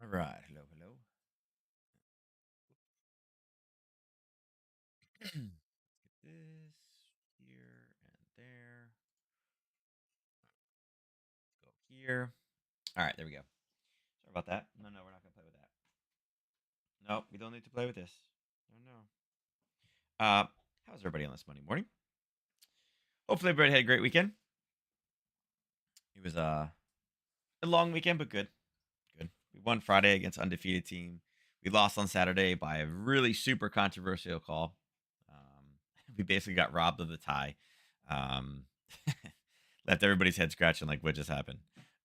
All right. Hello, hello. Let's get this here and there. Go here. All right, there we go. Sorry about that. No, we're not gonna play with that. No, we don't need to play with this. No, no. How's everybody on this Monday morning? Hopefully everybody had a great weekend. It was a long weekend, but good. Good. We won Friday against undefeated team. We lost on Saturday by a really super controversial call. We basically got robbed of the tie. Um, left everybody's head scratching like what just happened.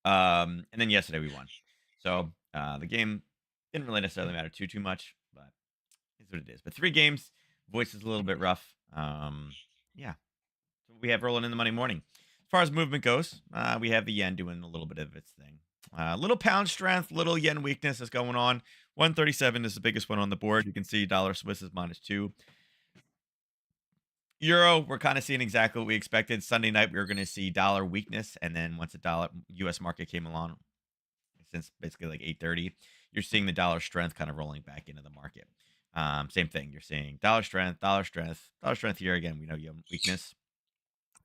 And then yesterday we won. So the game didn't really necessarily matter too much, but it's what it is. But 3 games, voice is a little bit rough. Yeah, so we have rolling in the Monday morning. As far as movement goes, we have the yen doing a little bit of its thing. Little pound strength, little yen weakness is going on. 137 is the biggest one on the board. You can see dollar Swiss is -2. Euro, we're kind of seeing exactly what we expected. Sunday night, we were going to see dollar weakness, and then once the dollar U.S. market came along, since basically like 8:30, you're seeing the dollar strength kind of rolling back into the market. Same thing. You're seeing dollar strength, dollar strength, dollar strength here again. We know you have weakness.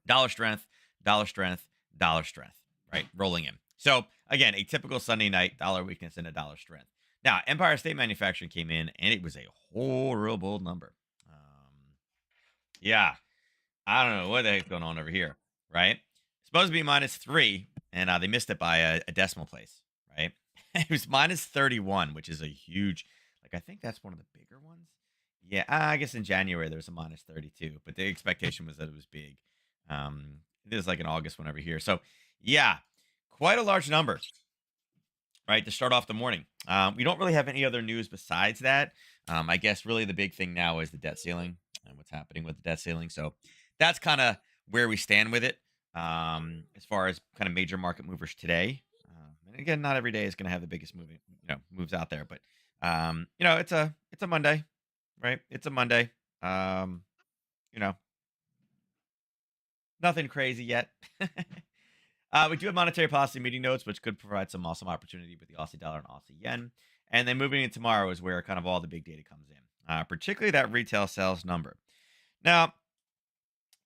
Dollar strength, dollar strength, dollar strength, right? Rolling in. So again, a typical Sunday night dollar weakness and a dollar strength. Now, Empire State Manufacturing came in, and it was a horrible number. Yeah, I don't know what the heck's going on over here, right? Supposed to be -3, and they missed it by a decimal place, right? It was -31, which is a huge, like, I think that's one of the bigger ones. Yeah, I guess in January there was a -32, but the expectation was that it was big. It is like in August one over here. So, yeah, quite a large number, right, to start off the morning. We don't really have any other news besides that. I guess really the big thing now is the debt ceiling and what's happening with the debt ceiling. So that's kind of where we stand with it as far as kind of major market movers today. And again, not every day is going to have the biggest moving, moves out there, but it's a Monday, right? It's a Monday. Um, you know, Nothing crazy yet. We do have monetary policy meeting notes, which could provide some awesome opportunity with the Aussie dollar and Aussie yen. And then moving in tomorrow is where kind of all the big data comes in, particularly that retail sales number. Now,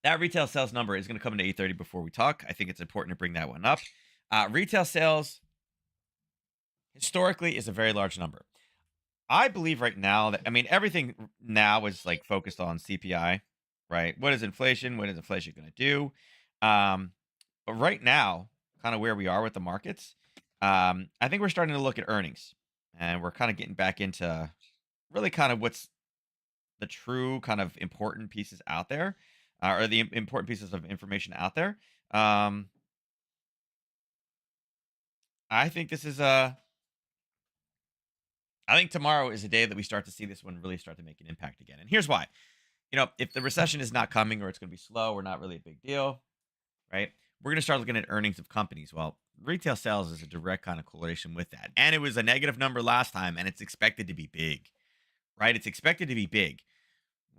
that retail sales number is going to come into 8:30 before we talk. I think it's important to bring that one up. Retail sales historically is a very large number. I believe right now that, I mean, everything now is like focused on CPI, right? What is inflation? What is inflation going to do? Um, but right now, kind of where we are with the markets, I think we're starting to look at earnings, and we're kind of getting back into really kind of what's the true kind of important pieces out there, or the important pieces of information out there. Um, I think this is a. I think tomorrow is a day that we start to see this one really start to make an impact again. And here's why. If the recession is not coming or it's going to be slow or not really a big deal, right? We're going to start looking at earnings of companies. Well, retail sales is a direct kind of correlation with that. And it was a negative number last time, and it's expected to be big, right? It's expected to be big.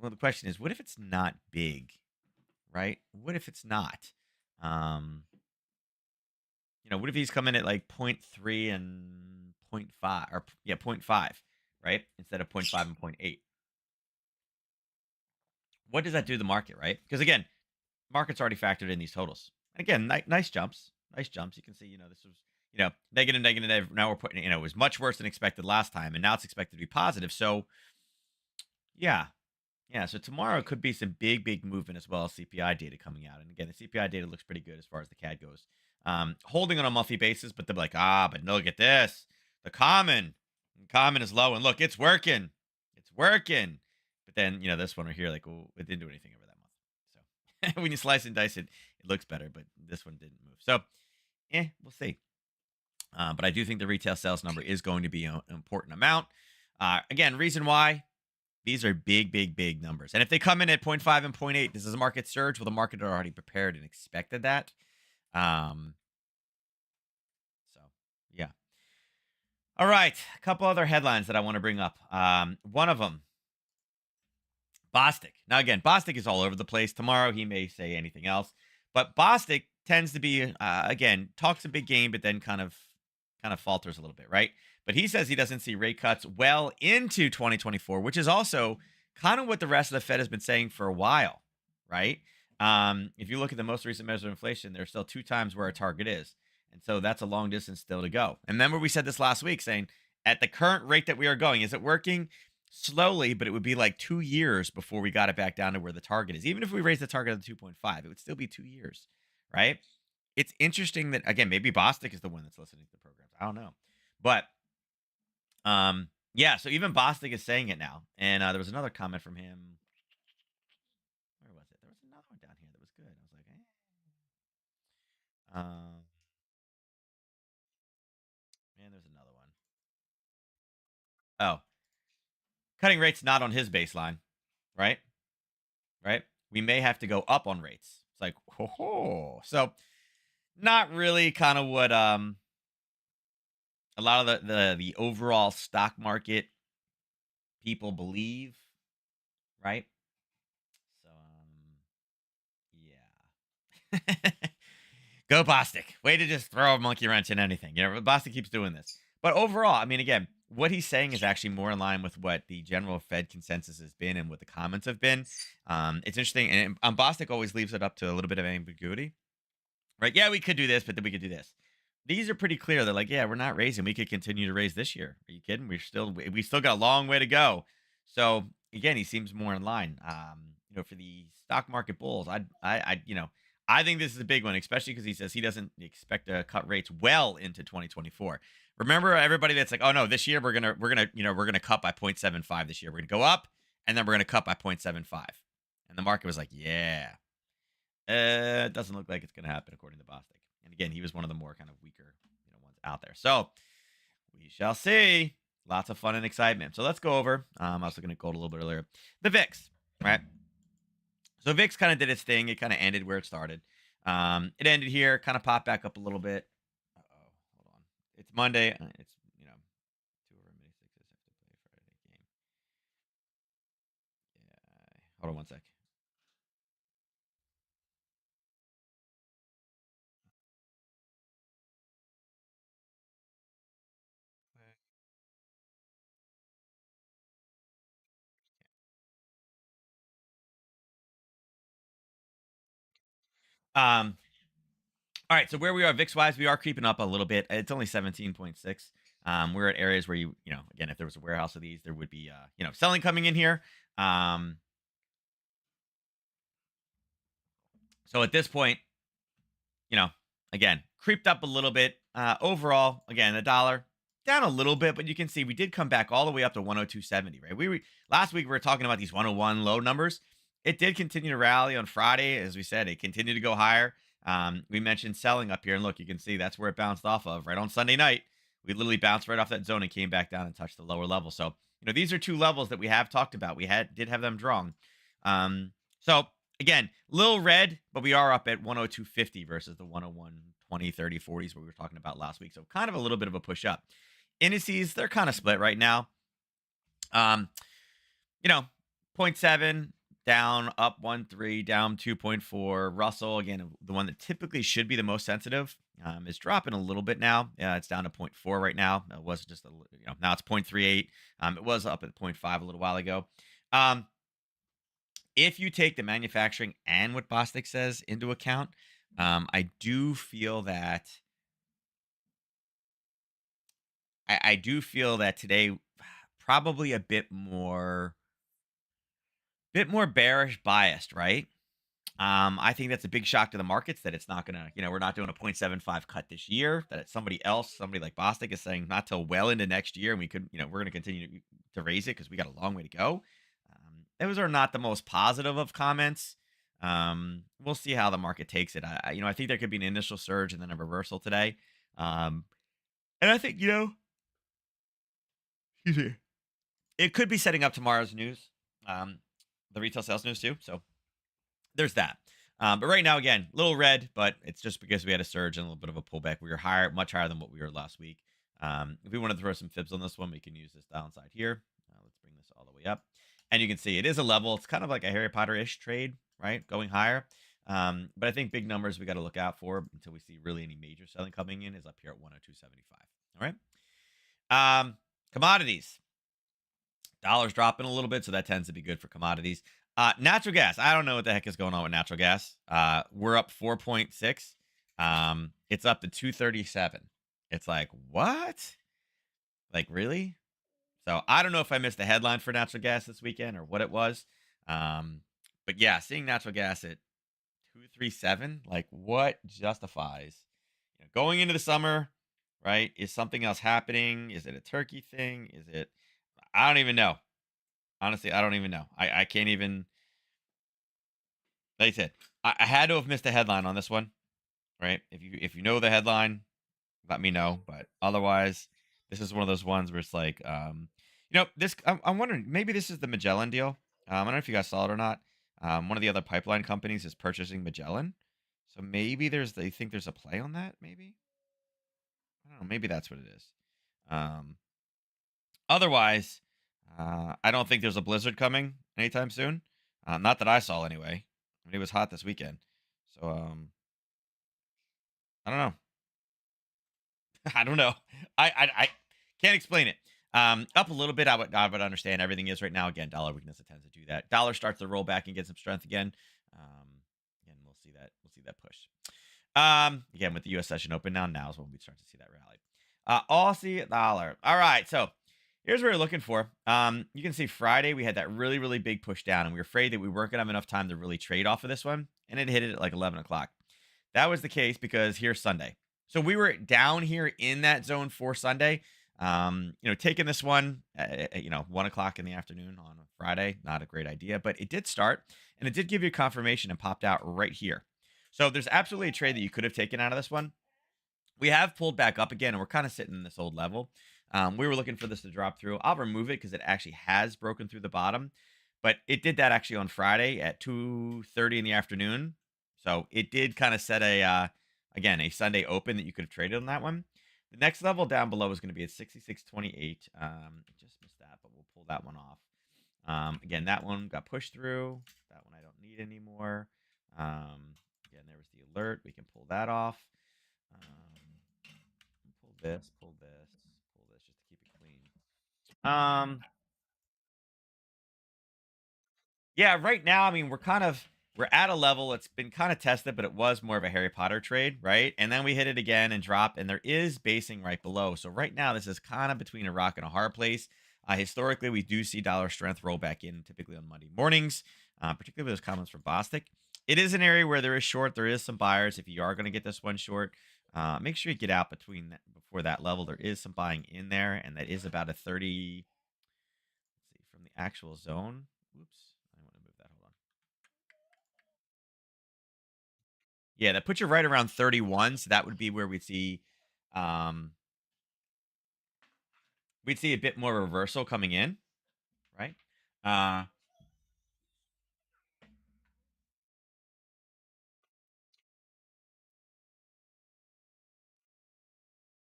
Well, the question is, what if it's not big, right? What if it's not? Um, what if he's coming at like point 0.3 and point 0.5 or yeah, point 0.5, right? Instead of point 0.5 and point 0.8. What does that do to the market, right? Because again, market's already factored in these totals. Again, nice jumps. Nice jumps. You can see, this was, negative, negative. Now we're putting, it was much worse than expected last time, and now it's expected to be positive. So, yeah. Yeah. So tomorrow could be some big movement as well as CPI data coming out. And again, the CPI data looks pretty good as far as the CAD goes. Holding on a monthly basis, but they're like, but look at this. The common is low, and look, it's working. It's working. But then, this one right here, like, well, it didn't do anything over that month. So when you slice and dice it, it looks better, but this one didn't move. So, we'll see. But I do think the retail sales number is going to be an important amount. Again, reason why these are big numbers. And if they come in at point 0.5 and point 0.8, this is a market surge. Well, the market had already prepared and expected that. Um, so, yeah. All right. A couple other headlines that I want to bring up. One of them, Bostic. Now, again, Bostic is all over the place. Tomorrow, he may say anything else. But Bostic tends to be, again, talks a big game, but then kind of falters a little bit, right? But he says he doesn't see rate cuts well into 2024, which is also kind of what the rest of the Fed has been saying for a while, right? If you look at the most recent measure of inflation, there's still 2 times where our target is. And so that's a long distance still to go. And remember, we said this last week saying at the current rate that we are going, is it working? Slowly, but it would be like 2 years before we got it back down to where the target is. Even if we raise the target to 2.5, it would still be 2 years, right? It's interesting that, again, maybe Bostic is the one that's listening to the programs. I don't know. But yeah, so even Bostic is saying it now. And there was another comment from him. Where was it? There was another one down here that was good. I was like, man, there's another one. Oh, cutting rates not on his baseline, right? Right? We may have to go up on rates. It's like, ho. So not really kind of what a lot of the overall stock market people believe, right? So yeah. Go Bostic. Way to just throw a monkey wrench in anything. Bostic keeps doing this. But overall, I mean, again, what he's saying is actually more in line with what the general Fed consensus has been and what the comments have been. It's interesting. And Bostic always leaves it up to a little bit of ambiguity, right? Yeah, we could do this, but then we could do this. These are pretty clear. They're like, yeah, we're not raising. We could continue to raise this year. Are you kidding? We still got a long way to go. So again, he seems more in line. For the stock market bulls, I think this is a big one, especially because he says he doesn't expect to cut rates well into 2024. Remember, everybody that's like, oh no, this year we're gonna cut by 0.75 this year. We're gonna go up, and then we're gonna cut by 0.75. And the market was like, yeah, it doesn't look like it's gonna happen according to Bostic. And again, he was one of the more kind of weaker, ones out there. So we shall see. Lots of fun and excitement. So let's go over. I was looking at gold a little bit earlier. The VIX, right? So VIX kind of did its thing. It kind of ended where it started. It ended here, kind of popped back up a little bit. Uh-oh, hold on. It's Monday. It's, two of our mini sixes have to play a Friday game. Yeah. Hold on one sec. Um, all right, so where we are VIX wise, we are creeping up a little bit. It's only 17.6. We're at areas where again, if there was a warehouse of these, there would be selling coming in here. So at this point, you know, again, creeped up a little bit. Overall, again, the dollar down a little bit, but you can see we did come back all the way up to 102.70, right? Last week we were talking about these 101 low numbers. It did continue to rally on Friday, as we said. It continued to go higher. We mentioned selling up here, and look, you can see that's where it bounced off of right on Sunday night. We literally bounced right off that zone and came back down and touched the lower level. So, these are two levels that we have talked about. We did have them drawn. So again, little red, but we are up at 102.50 versus the 101, 20, 30, 40s where we were talking about last week. So kind of a little bit of a push up. Indices, they're kind of split right now. Um, you know, 0.7 down, up 1.3, down 2.4. Russell, again, the one that typically should be the most sensitive, is dropping a little bit now. Yeah, it's down to 0.4 right now. It was just now it's 0.38. It was up at 0.5 a little while ago. If you take the manufacturing and what Bostic says into account, I do feel that I do feel that today probably a bit more bearish biased, right? I think that's a big shock to the markets that it's not gonna, we're not doing a 0.75 cut this year. That it's somebody like Bostic is saying not till well into next year, and we could, we're gonna continue to raise it because we got a long way to go. Those are not the most positive of comments. We'll see how the market takes it. I think there could be an initial surge and then a reversal today. And I think, excuse me, it could be setting up tomorrow's news, the retail sales news too. So there's that. But right now, again, little red, but it's just because we had a surge and a little bit of a pullback. We were much higher than what we were last week. If we want to throw some fibs on this one, we can use this downside here. Let's bring this all the way up. And you can see it is a level. It's kind of like a Harry Potter-ish trade, right? Going higher. But I think big numbers we got to look out for until we see really any major selling coming in is up here at 102.75. All right. Um, Commodities. Dollar's dropping a little bit, so that tends to be good for commodities. Natural gas. I don't know what the heck is going on with natural gas. We're up 4.6. It's up to 237. It's like, what? Like, really? So I don't know if I missed the headline for natural gas this weekend or what it was. Um, but yeah, seeing natural gas at 237, like what justifies going into the summer, right? Is something else happening? Is it a turkey thing? Is it I don't even know. Honestly, I don't even know. I can't even like I said, I had to have missed a headline on this one, right? If you know the headline, let me know. But otherwise, this is one of those ones where it's like, this. I'm wondering, maybe this is the Magellan deal. I don't know if you guys saw it or not. One of the other pipeline companies is purchasing Magellan, so maybe they think there's a play on that. Maybe I don't know. Maybe that's what it is. Um, Otherwise, I don't think there's a blizzard coming anytime soon. Not that I saw anyway. I mean, it was hot this weekend, so I don't know. I don't know. I can't explain it. Up a little bit, I would understand. Everything is right now. Again, dollar weakness it tends to do that. Dollar starts to roll back and get some strength again. Um, and we'll see that. We'll see that push. Again, with the U.S. session open now is when we start to see that rally. Aussie dollar. All right, so here's what we're looking for. You can see Friday we had that really really big push down, and we were afraid that we weren't gonna have enough time to really trade off of this one, and it hit it at like 11 o'clock. That was the case because here's Sunday. So we were down here in that zone for Sunday. Taking this one at 1 o'clock in the afternoon on Friday, not a great idea, but it did start and it did give you confirmation and popped out right here. So there's absolutely a trade that you could have taken out of this one. We have pulled back up again and we're kind of sitting in this old level. We were looking for this to drop through. I'll remove it because it actually has broken through the bottom, but it did that actually on Friday at 2:30 in the afternoon. So it did kind of set a Sunday open that you could have traded on that one. The next level down below is going to be at 66.28. Just missed that, but we'll pull that one off. Again, that one got pushed through. That one I don't need anymore. Again, there was the alert. We can pull that off. Pull this, pull this, pull this, just to keep it clean. Yeah, right now, I mean, we're at a level. It's been kind of tested, but it was more of a Harry Potter trade, right? And then we hit it again and drop, and there is basing right below. So right now, this is kind of between a rock and a hard place. Historically, we do see dollar strength roll back in, typically on Monday mornings, particularly with those comments from Bostic. It is an area where there is short. There is some buyers. If you are going to get this one short, make sure you get out before that level. There is some buying in there, and that is about a 30. Let's see from the actual zone. Oops, I want to move that. Hold on. Yeah, that puts you right around 31. So that would be where um, we'd see a bit more reversal coming in, right? Uh,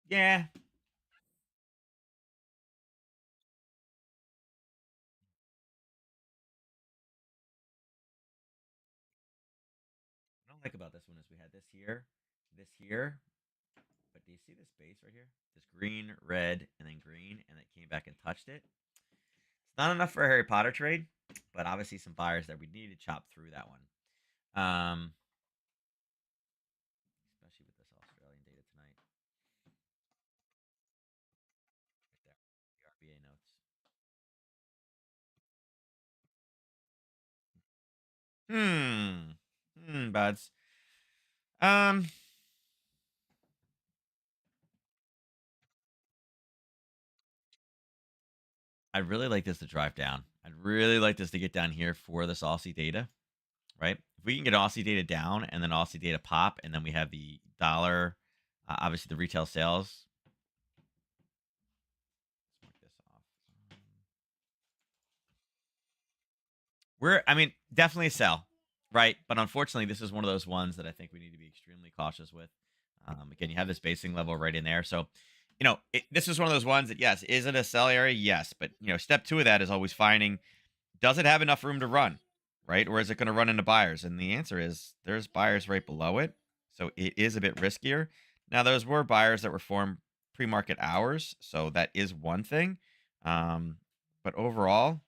yeah, what I don't like about this one is we had this here, but do you see this base right here? This green, red, and then green, and it came back and touched it. It's not enough for a Harry Potter trade, but obviously some buyers that we need to chop through that one. Especially with this Australian data tonight. Right there, the RBA notes. Buds. Um, I'd really like this to drive down. I'd really like this to get down here for this Aussie data, right? If we can get Aussie data down and then Aussie data pop, and then we have the dollar, obviously the retail sales. Let's mark this off. I mean, definitely a sell, right? But unfortunately, this is one of those ones that I think we need to be extremely cautious with. Again, you have this basing level right in there. So, this is one of those ones that, yes, is it a sell area? Yes. But, step two of that is always finding, does it have enough room to run, right? Or is it going to run into buyers? And the answer is there's buyers right below it. So it is a bit riskier. Now, those were buyers that were formed pre-market hours, so that is one thing. Um, but overall,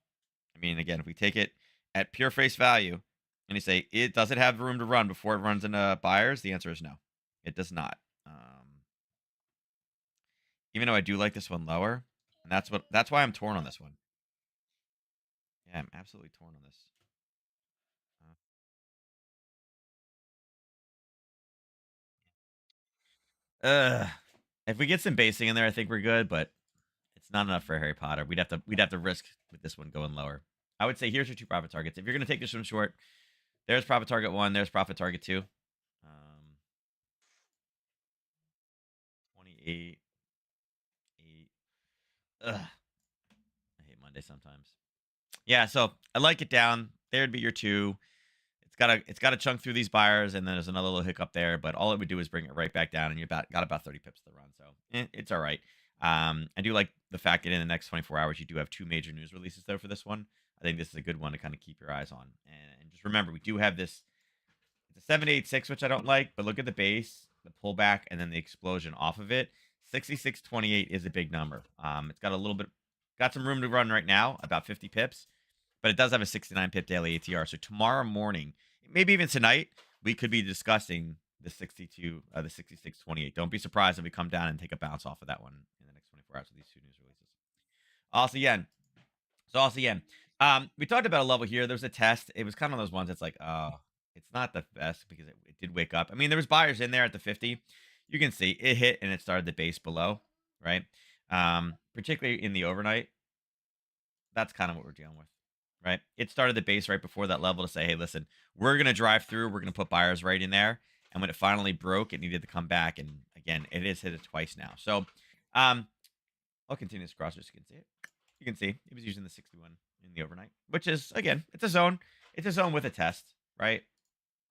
I mean, again, if we take it at pure face value and you say it does it have room to run before it runs into buyers, the answer is no, it does not. Even though I do like this one lower, and that's why I'm torn on this one. Yeah, I'm absolutely torn on this. If we get some basing in there, I think we're good, but it's not enough for Harry Potter. We'd have to risk with this one going lower. I would say here's your two profit targets. If you're gonna take this one short, there's profit target one, there's profit target two. 28, 8. Ugh, I hate Monday sometimes. Yeah, so I like it down. There'd be your two. It's got to chunk through these buyers, and then there's another little hiccup there. But all it would do is bring it right back down, and got about 30 pips to run. So it's all right. I do like the fact that in the next 24 hours you do have two major news releases though for this one. I think this is a good one to kind of keep your eyes on. And just remember, we do have this. It's a 786, which I don't like, but look at the base, the pullback, and then the explosion off of it. 6628 is a big number. It's got some room to run right now, about 50 pips, but it does have a 69 pip daily ATR. So tomorrow morning, maybe even tonight, we could be discussing the 6628. Don't be surprised if we come down and take a bounce off of that one in the next 24 hours with these two news releases. Also, yen. So also yen. We talked about a level here. There was a test. It was kind of those ones that's like, it's not the best because it did wake up. I mean, there was buyers in there at the 50. You can see it hit and it started the base below, right? Particularly in the overnight. That's kind of what we're dealing with, right? It started the base right before that level to say, hey, listen, we're going to drive through. We're going to put buyers right in there. And when it finally broke, it needed to come back. And again, it has hit it twice now. So I'll continue this cross just so you can see it. You can see it was using the 61 in the overnight, which is, again, it's a zone. It's a zone with a test, right?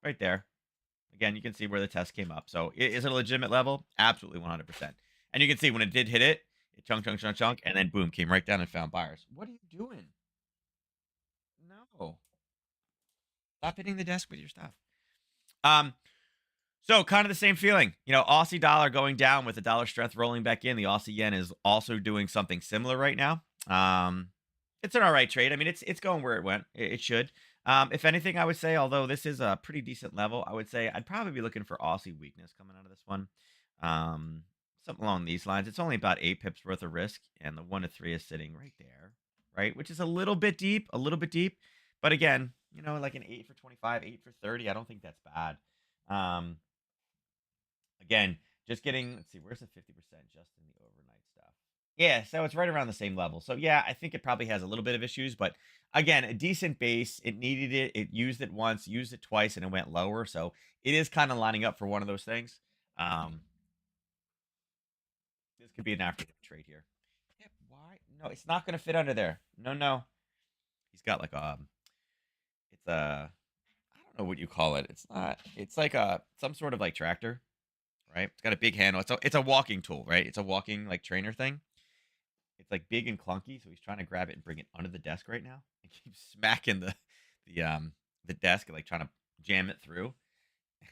Right there. Again, you can see where the test came up. So is it a legitimate level? Absolutely 100%. And you can see when it did hit it, it chunk, and then boom, came right down and found buyers. What are you doing? No. Stop hitting the desk with your stuff. Um, so kind of the same feeling. Aussie dollar going down with the dollar strength rolling back in. The Aussie yen is also doing something similar right now. It's an all right trade. I mean, it's going where it went. It should. If anything, I would say, although this is a pretty decent level, I would say I'd probably be looking for Aussie weakness coming out of this one. Something along these lines. It's only about 8 pips worth of risk, and the 1 to 3 is sitting right there, right? Which is a little bit deep, But again, like an 8 for 25, 8 for 30, I don't think that's bad. Again, just getting, let's see, where's the 50% just in the overnight stuff? Yeah, so it's right around the same level. So yeah, I think it probably has a little bit of issues, but again, a decent base. It needed it. It used it once, used it twice, and it went lower. So it is kind of lining up for one of those things. This could be an after trade here. Yeah, why? No, it's not going to fit under there. No, no. He's got like it's a, I don't know what you call it. It's not. It's like some sort of like tractor, right? It's got a big handle. It's a walking tool, right? It's a walking like trainer thing. It's like big and clunky, so he's trying to grab it and bring it under the desk right now and keeps smacking the desk and like trying to jam it through.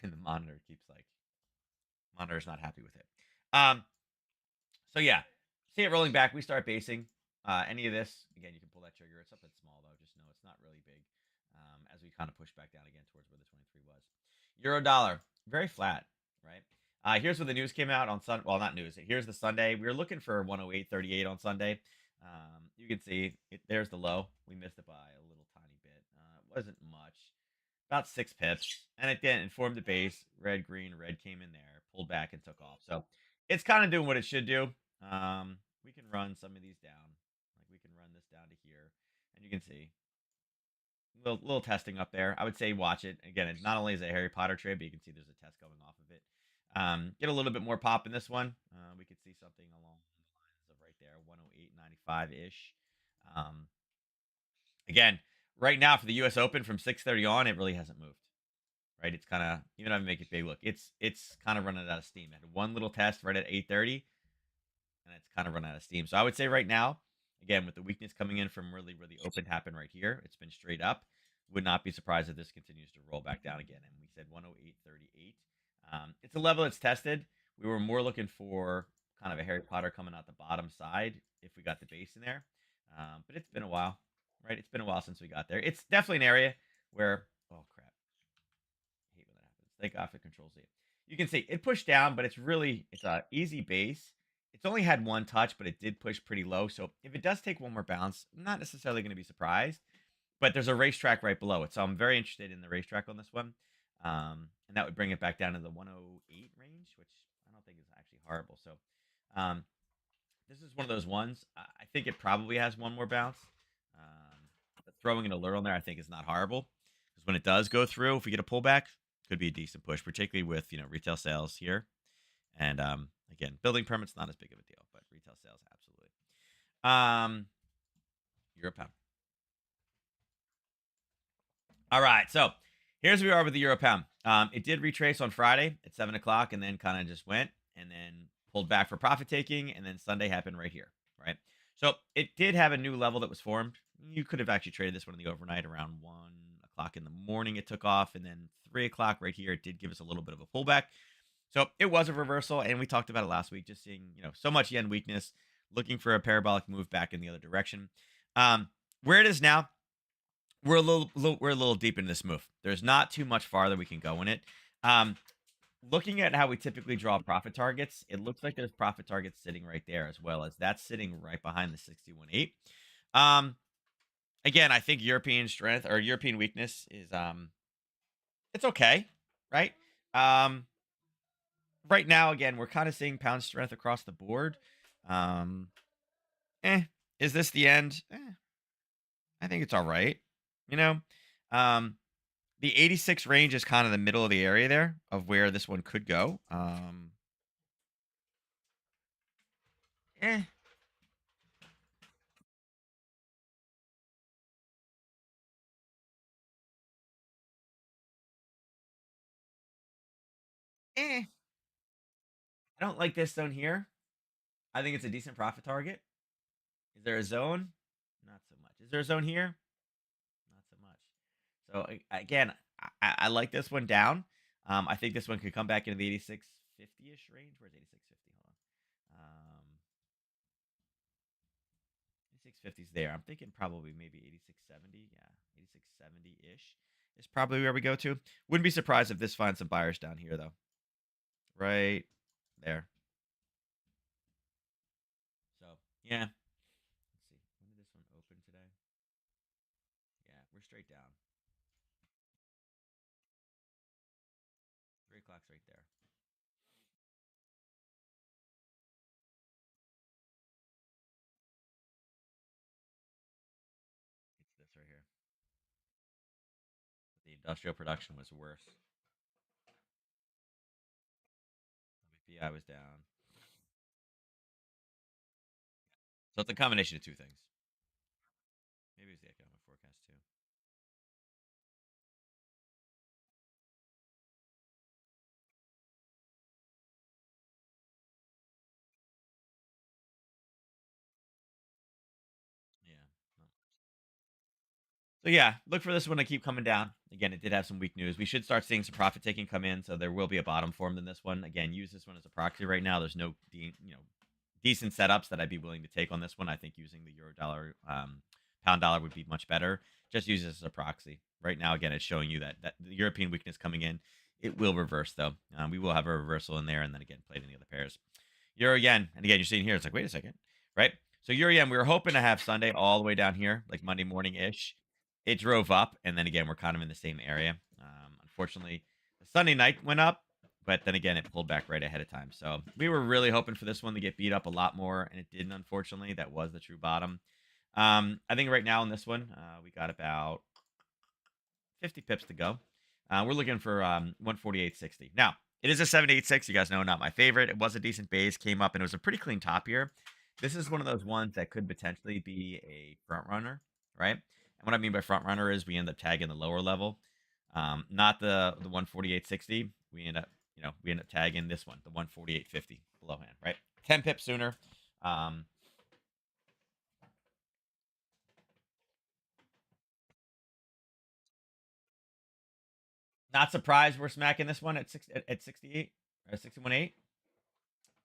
And the monitor's not happy with it. Um, so yeah, see it rolling back. We start basing. Any of this, again, you can pull that trigger. It's something small though. Just know it's not really big. As we kind of push back down again towards where the 23 was. Euro dollar, very flat, right? Here's where the news came out on Sun. Well, not news. Here's the Sunday. We were looking for 108.38 on Sunday. You can see there's the low. We missed it by a little tiny bit. It wasn't much, about 6 pips, and it didn't. It formed the base. Red, green, red came in there, pulled back, and took off. So it's kind of doing what it should do. We can run some of these down. Like we can run this down to here, and you can see little testing up there. I would say watch it. Again, it's not only is it a Harry Potter trade, but you can see there's a test going off of it. Get a little bit more pop in this one. We could see something along the lines of right there, 108.95 ish. Again, right now for the U.S. Open from 6:30 on, it really hasn't moved. Right, it's kind of, even if I make it big, look, it's kind of running out of steam. It had one little test right at 8:30, and it's kind of run out of steam. So I would say right now, again, with the weakness coming in from really where the open happened right here, it's been straight up. Would not be surprised if this continues to roll back down again. And we said 108.38. It's a level that's tested. We were more looking for kind of a Harry Potter coming out the bottom side if we got the base in there. But it's been a while, right? It's been a while since we got there. It's definitely an area where, oh crap, I hate when that happens. Thank God for Control Z. You can see it pushed down, but it's a easy base. It's only had one touch, but it did push pretty low. So if it does take one more bounce, I'm not necessarily going to be surprised. But there's a racetrack right below it, so I'm very interested in the racetrack on this one. And that would bring it back down to the 108 range, which I don't think is actually horrible. So um, this is one of those ones. I think it probably has one more bounce. But throwing an alert on there, I think, is not horrible because when it does go through, if we get a pullback, could be a decent push, particularly with retail sales here. And again, building permits not as big of a deal, but retail sales absolutely. Euro pound. All right, so here's where we are with the euro pound. It did retrace on Friday at 7 o'clock, and then kind of just went, and then pulled back for profit taking, and then Sunday happened right here, right? So it did have a new level that was formed. You could have actually traded this one in the overnight around 1 o'clock in the morning. It took off, and then 3 o'clock right here, it did give us a little bit of a pullback. So it was a reversal, and we talked about it last week, just seeing so much yen weakness, looking for a parabolic move back in the other direction. Where it is now, we're a little deep in this move. There's not too much farther we can go in it. Um, Looking at how we typically draw profit targets, it looks like there's profit targets sitting right there as well as that's sitting right behind the 61.8. Um, Again, I think European strength or European weakness is it's okay, right? Um, right now, again, we're kind of seeing pound strength across the board. Um, eh, is this the end? I think it's all right. You know, um, the 86 range is kind of the middle of the area there of where this one could go. Eh, eh. I don't like this zone here. I think it's a decent profit target. Is there a zone? Not so much. Is there a zone here? Not so much. So again, I like this one down. I think this one could come back into the 86.50-ish range. Where's 86.50? Hold on. 86.50 is there. I'm thinking probably maybe 86.70. Yeah, 86.70-ish is probably where we go to. Wouldn't be surprised if this finds some buyers down here though. Right there. So yeah. Let's see. When did this one open today? Yeah, we're straight down. 3 o'clock's right there. It's this right here. The industrial production was worse. PI was down. So it's a combination of two things. Maybe it's the economic forecast too. Yeah. No. So yeah, look for this one to keep coming down. Again, it did have some weak news. We should start seeing some profit taking come in, so there will be a bottom formed in this one. Again, use this one as a proxy right now. There's no decent setups that I'd be willing to take on this one. I think using the euro dollar, pound dollar would be much better. Just use this as a proxy. Right now, again, it's showing you that the European weakness coming in. It will reverse though. We will have a reversal in there, and then again, played in the other pairs. Euro yen, and again, you're seeing here. It's like, wait a second, right? So Euro yen, we were hoping to have Sunday all the way down here, like Monday morning ish. It drove up, and then again, we're kind of in the same area. Unfortunately, the Sunday night went up, but then again, it pulled back right ahead of time. So we were really hoping for this one to get beat up a lot more, and it didn't. Unfortunately, that was the true bottom. I think right now in this one, we got about 50 pips to go. We're looking for 148.60. Now, it is a 786. You guys know, not my favorite. It was a decent base, came up, and it was a pretty clean top here. This is one of those ones that could potentially be a front runner, right? And what I mean by front runner is we end up tagging the lower level, not the 148.60. We end up tagging this one, the 148.50 below hand, right? 10 pips sooner. Um, Not surprised we're smacking this one at 68 or 61.8.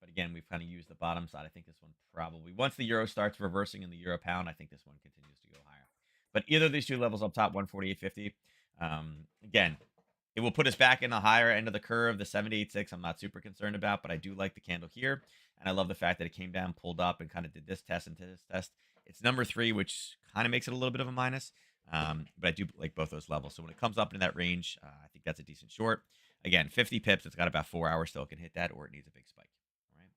But again, we've kind of used the bottom side. I think this one probably, once the euro starts reversing in the euro pound, I think this one continues to go higher. But either of these two levels up top, 148.50. Again, it will put us back in the higher end of the curve, the 786. I'm not super concerned about, but I do like the candle here. And I love the fact that it came down, pulled up, and kind of did this test and this test. It's number 3, which kind of makes it a little bit of a minus. But I do like both those levels. So when it comes up in that range, I think that's a decent short. Again, 50 pips. It's got about 4 hours still. It can hit that, or it needs a big spike. All right.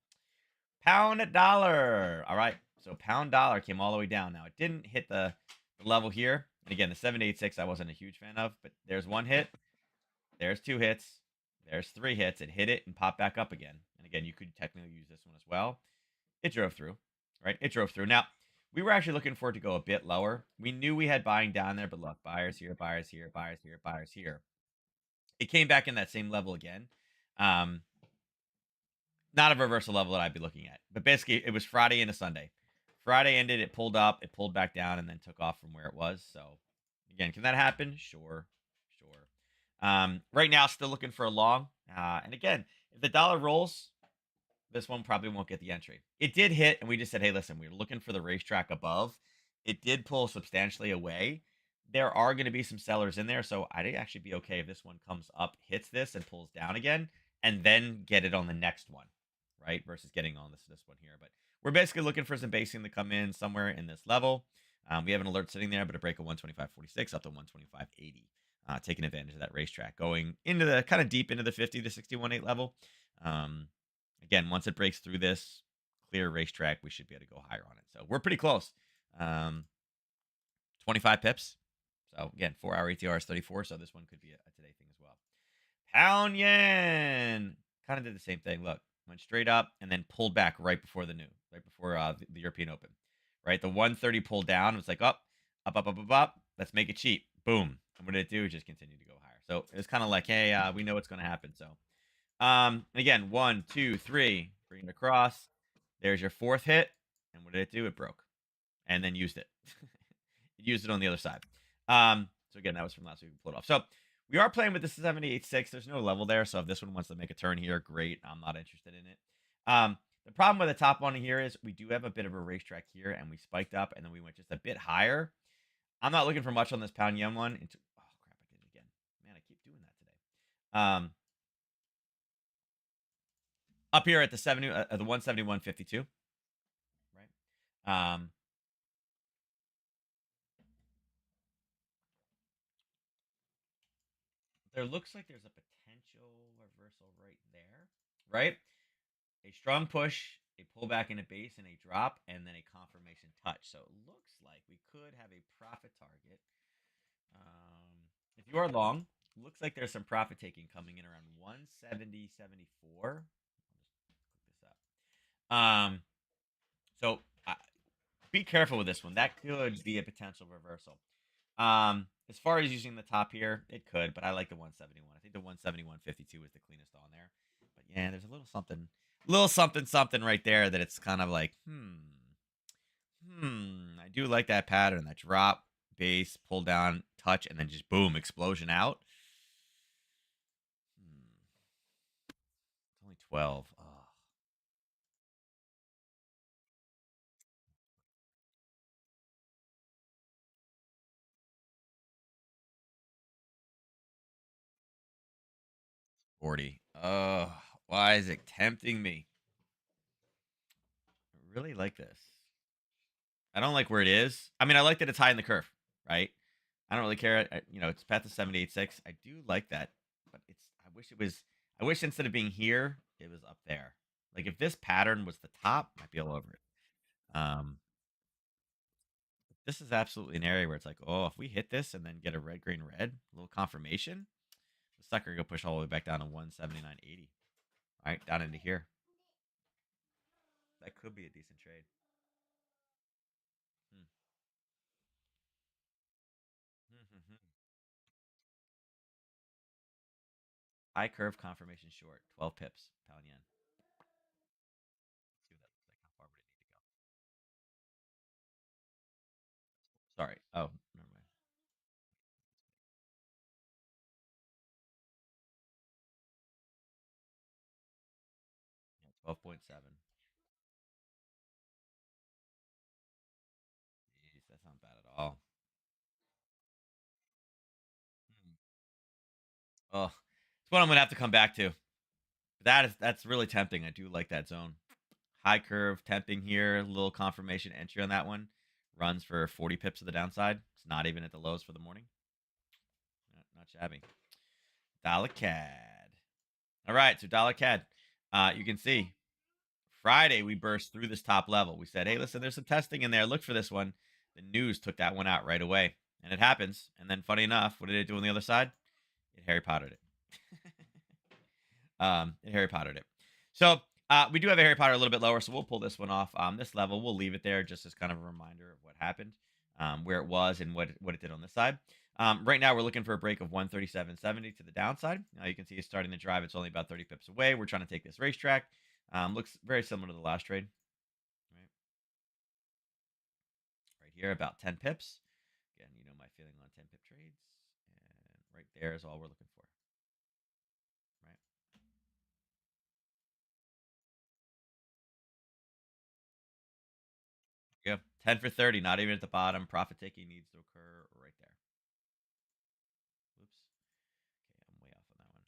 Pound dollar. All right. So pound dollar came all the way down. Now it didn't hit the level here. And again, the 786 I wasn't a huge fan of, but there's one hit. There's 2 hits. There's 3 hits. It hit it and popped back up again. And again, you could technically use this one as well. It drove through, right? It drove through. Now, we were actually looking for it to go a bit lower. We knew we had buying down there, but look, buyers here, buyers here, buyers here, buyers here. It came back in that same level again. Um, Not a reversal level that I'd be looking at. But basically, it was Friday into Sunday. Friday ended, it pulled up, it pulled back down, and then took off from where it was. So, again, can that happen? Sure. Sure. Right now, still looking for a long. And again, if the dollar rolls, this one probably won't get the entry. It did hit, and we just said, hey, listen, we were looking for the racetrack above. It did pull substantially away. There are going to be some sellers in there, so I'd actually be okay if this one comes up, hits this, and pulls down again, and then get it on the next one, right? Versus getting on this one here. But we're basically looking for some basing to come in somewhere in this level. We have an alert sitting there, but a break of 125.46 up to 125.80. Taking advantage of that racetrack, going into the kind of deep into the 50 to 61.8 level. Again, once it breaks through this clear racetrack, we should be able to go higher on it. So we're pretty close. 25 pips. So again, 4-hour ATR is 34. So this one could be a today thing as well. Pound yen kind of did the same thing. Look, went straight up and then pulled back right before the European Open. Right, the 130 pulled down. It was like up, up, up, up, up, up. Let's make it cheap. Boom. And what did it do? It just continued to go higher. So it was kind of like, hey, we know what's going to happen. So again, 1, 2, 3, bring it across. There's your 4th hit. And what did it do? It broke. And then used it. It used it on the other side. So again, that was from last week. We pulled it off. So we are playing with the 78.6. There's no level there. So if this one wants to make a turn here, great. I'm not interested in it. The problem with the top one here is we do have a bit of a racetrack here, and we spiked up, and then we went just a bit higher. I'm not looking for much on this pound yen one. Oh crap! I did it again. Man, I keep doing that today. Up here at the 171.52, right? There looks like there's a potential reversal right there, right? A strong push, a pullback in a base, and a drop, and then a confirmation touch. So it looks like we could have a profit target. If you are long, looks like there's some profit taking coming in around 170.74. I'll just click this up. So be careful with this one. That could be a potential reversal. As far as using the top here, it could, but I like the 171. I think the 171.52 is the cleanest on there. But yeah, there's a little something right there that it's kind of like, I do like that pattern, that drop, base, pull down, touch, and then just boom, explosion out. It's only 12. Oh. 40. Oh, why is it tempting me? I really like this. I don't like where it is. I mean, I like that it's high in the curve, right? I don't really care. It's path to 786. I do like that, but I wish it was. I wish instead of being here, it was up there. Like if this pattern was the top, I'd be all over it. This is absolutely an area where it's like, oh, if we hit this and then get a red, green, red, a little confirmation, the sucker go push all the way back down to 179.80. All right, down into here. That could be a decent trade. Hmm. High curve confirmation short, 12 pips, pound yen. Let's see what that looks like. How far would it need to go? Sorry. Oh, never mind. 12.7. Jeez, that's not bad at all. Hmm. Oh, it's what I'm gonna have to come back to. That's really tempting. I do like that zone. High curve tempting here. Little confirmation entry on that one. Runs for 40 pips of the downside. It's not even at the lows for the morning. Not shabby. Dollar CAD. All right, so dollar CAD. You can see Friday we burst through this top level. We said, hey, listen, there's some testing in there. Look for this one. The news took that one out right away. And it happens. And then funny enough, what did it do on the other side? It Harry Pottered it. It Harry Pottered it. So we do have a Harry Potter a little bit lower, so we'll pull this one off. This level, we'll leave it there just as kind of a reminder of what happened, where it was, and what it did on this side. Right now, we're looking for a break of 137.70 to the downside. Now you can see it's starting to drive. It's only about 30 pips away. We're trying to take this racetrack. Looks very similar to the last trade. Right here, about 10 pips. Again, you know my feeling on 10 pip trades. And right there is all we're looking for. Right. Yeah, 10 for 30, not even at the bottom. Profit taking needs to occur right there. Oops. Okay, I'm way off on that one.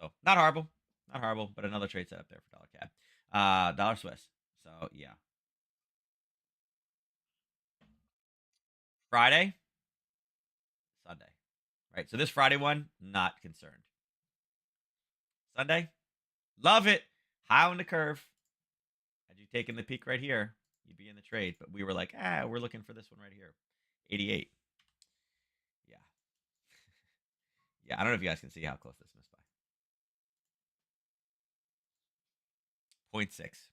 So not horrible. Not horrible, but another trade setup there for dollar CAD. Dollar Swiss. So yeah. Friday, Sunday. Right. So this Friday one, not concerned. Sunday, love it. High on the curve. Had you taken the peak right here, you'd be in the trade. But we were like, we're looking for this one right here. 88. Yeah. Yeah. I don't know if you guys can see how close this missed by. 0.6.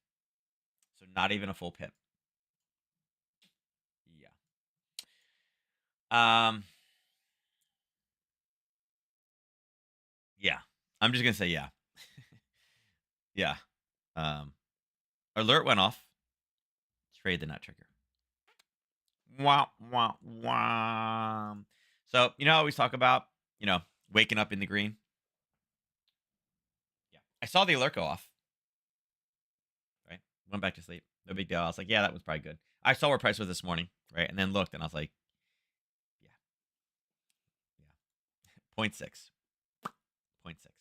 So not even a full pip. Yeah. Um. Yeah. I'm just gonna say yeah. Yeah. Um. Alert went off. Trade the nut trigger. Wah wah wah. So you know, I always talk about waking up in the green. Yeah. I saw the alert go off. Right. Went back to sleep. No big deal. I was like, yeah, that was probably good. I saw where price was this morning. Right. And then looked and I was like, yeah, yeah. Point 0.6. Point 0.6.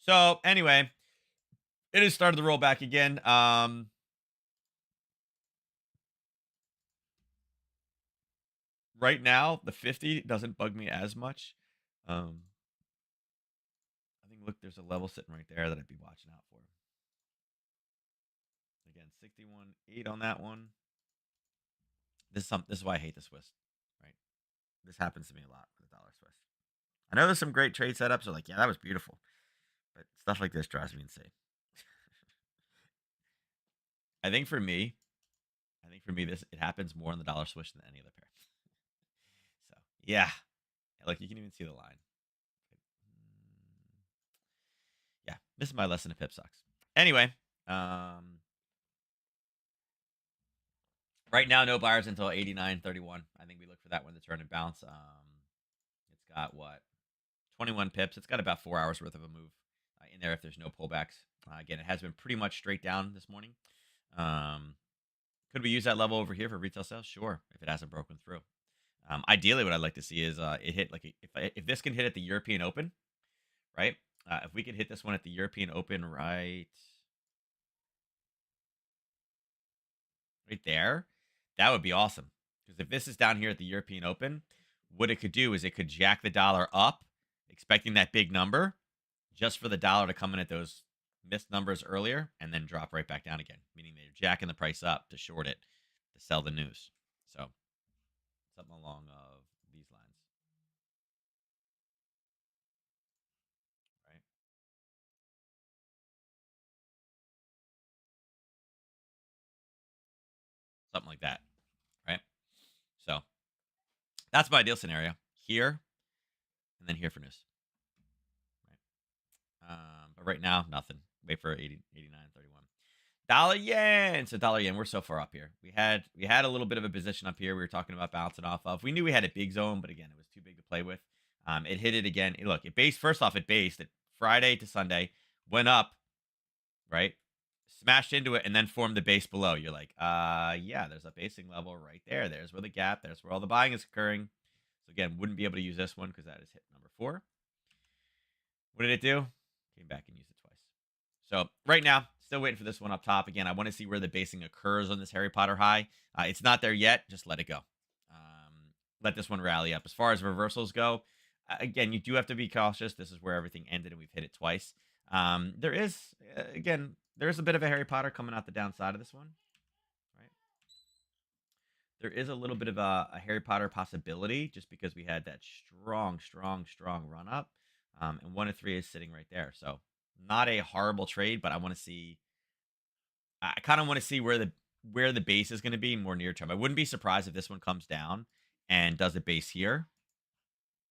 So anyway, it has started to roll back again. Right now, the 50 doesn't bug me as much. Um, I think look, there's a level sitting right there that I'd be watching out for. Again, 61.8 on that one. This is why I hate the Swiss, right? This happens to me a lot with the dollar Swiss. I know there's some great trade setups. So like, yeah, that was beautiful, but stuff like this drives me insane. I think for me, this it happens more on the dollar Swiss than any other pair. So yeah, like you can even see the line. Yeah, this is my lesson of pip sucks. Anyway, right now no buyers until 89.31. I think we look for that one to turn and bounce. It's got what 21 pips. It's got about 4 hours worth of a move in there if there's no pullbacks. Again, it has been pretty much straight down this morning. Could we use that level over here for retail sales? Sure, if it hasn't broken through. Ideally, what I'd like to see is it hit like if this can hit at the European Open, right? If we could hit this one at the European Open, right there, that would be awesome. Because if this is down here at the European Open, what it could do is it could jack the dollar up, expecting that big number, just for the dollar to come in at those missed numbers earlier and then drop right back down again, meaning they're jacking the price up to short it to sell the news. So something along of these lines, right? Something like that, right? So that's my ideal scenario here and then here for news, right? But right now, nothing. Wait for 80, 89.31. Dollar yen. So dollar yen, we're so far up here. We had a little bit of a position up here. We were talking about bouncing off of. We knew we had a big zone, but again, it was too big to play with. It hit it again. Look, it based first off, it based it Friday to Sunday, went up, right? Smashed into it and then formed the base below. You're like, yeah, there's a basing level right there. There's where the gap, there's where all the buying is occurring. So again, wouldn't be able to use this one because that is hit number 4. What did it do? Came back and used it twice. So right now, still waiting for this one up top. Again, I want to see where the basing occurs on this Harry Potter high. It's not there yet. Just let it go. Let this one rally up. As far as reversals go, again, you do have to be cautious. This is where everything ended, and we've hit it twice. There is, again, there is a bit of a Harry Potter coming out the downside of this one, right? There is a little bit of a Harry Potter possibility just because we had that strong, strong, strong run up. And 1 of 3 is sitting right there. So not a horrible trade, but I want to see. I kind of want to see where the base is going to be more near term. I wouldn't be surprised if this one comes down and does a base here,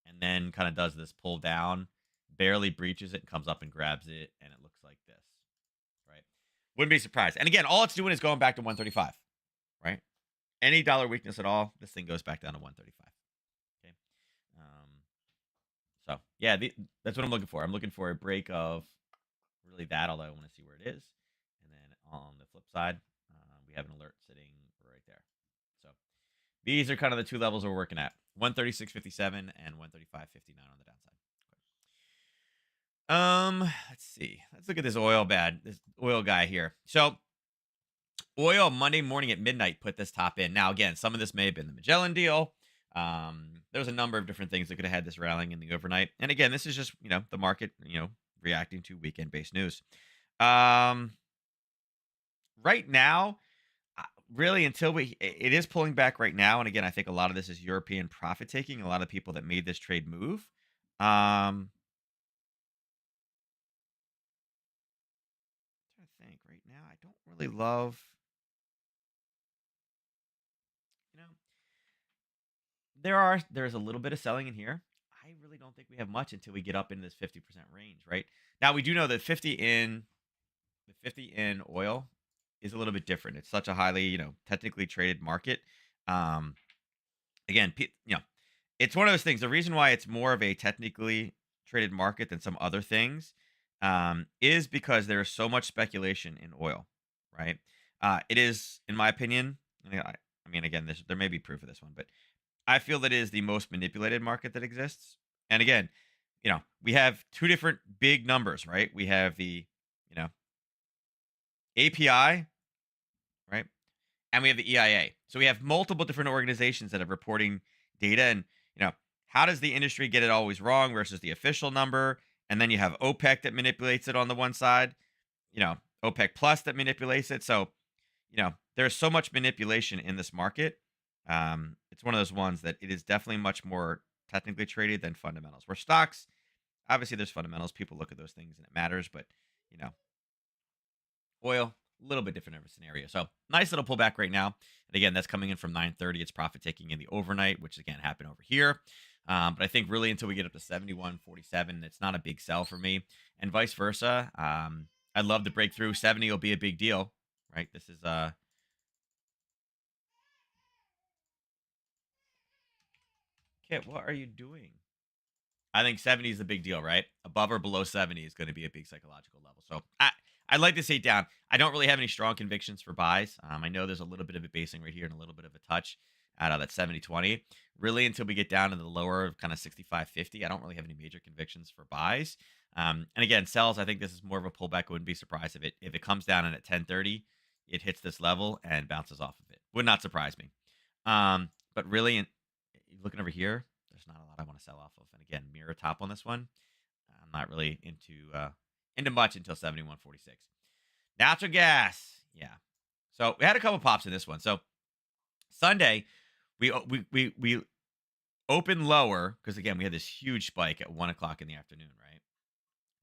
and then kind of does this pull down, barely breaches it, and comes up and grabs it, and it looks like this, right? Wouldn't be surprised. And again, all it's doing is going back to 135, right? Any dollar weakness at all, this thing goes back down to 135. Okay. So yeah, that's what I'm looking for. I'm looking for a break of really that, although I want to see where it is. And then on the flip side, we have an alert sitting right there. So these are kind of the 2 levels we're working at: 136.57 and 135.59 on the downside. Let's see. Let's look at this this oil guy here. So oil Monday morning at midnight put this top in. Now again, some of this may have been the Magellan deal. There's a number of different things that could have had this rallying in the overnight. And again, this is just, the market, reacting to weekend based news. Right now, really until it is pulling back right now. And again, I think a lot of this is European profit taking. A lot of people that made this trade move. I'm trying to think right now. I don't really love, you know, there's a little bit of selling in here. I really don't think we have much until we get up in this 50% range, right? Now we do know that 50 in oil is a little bit different. It's such a highly, technically traded market. Um, again, it's one of those things. The reason why it's more of a technically traded market than some other things is because there is so much speculation in oil, right? It is, in my opinion, I mean, again, there may be proof of this one, but I feel that it is the most manipulated market that exists. And again, we have 2 different big numbers, right? We have the, API, right? And we have the EIA. So we have multiple different organizations that are reporting data. And, how does the industry get it always wrong versus the official number? And then you have OPEC that manipulates it on the one side, OPEC plus that manipulates it. So, there's so much manipulation in this market. It's one of those ones that it is definitely much more technically traded than fundamentals. Where stocks, obviously, there's fundamentals. People look at those things and it matters. But, oil, a little bit different of a scenario. So nice little pullback right now. And again, that's coming in from 9:30. It's profit taking in the overnight, which again happened over here. But I think really until we get up to 71.47, it's not a big sell for me, and vice versa. I'd love to break through 70. Will be a big deal, right? This is Kit, what are you doing? I think 70 is a big deal, right? Above or below 70 is going to be a big psychological level. So I'd like to see it down. I don't really have any strong convictions for buys. I know there's a little bit of a basing right here and a little bit of a touch out of that 70-20. Really, until we get down to the lower kind of 65-50, I don't really have any major convictions for buys. And again, sells, I think this is more of a pullback. I wouldn't be surprised if it comes down and at 10:30, it hits this level and bounces off of it. Would not surprise me. But really, looking over here, there's not a lot I want to sell off of. And again, mirror top on this one. I'm not really into much until 71.46. Natural gas, yeah. So we had a couple pops in this one. So Sunday, we opened lower because again we had this huge spike at 1 o'clock in the afternoon,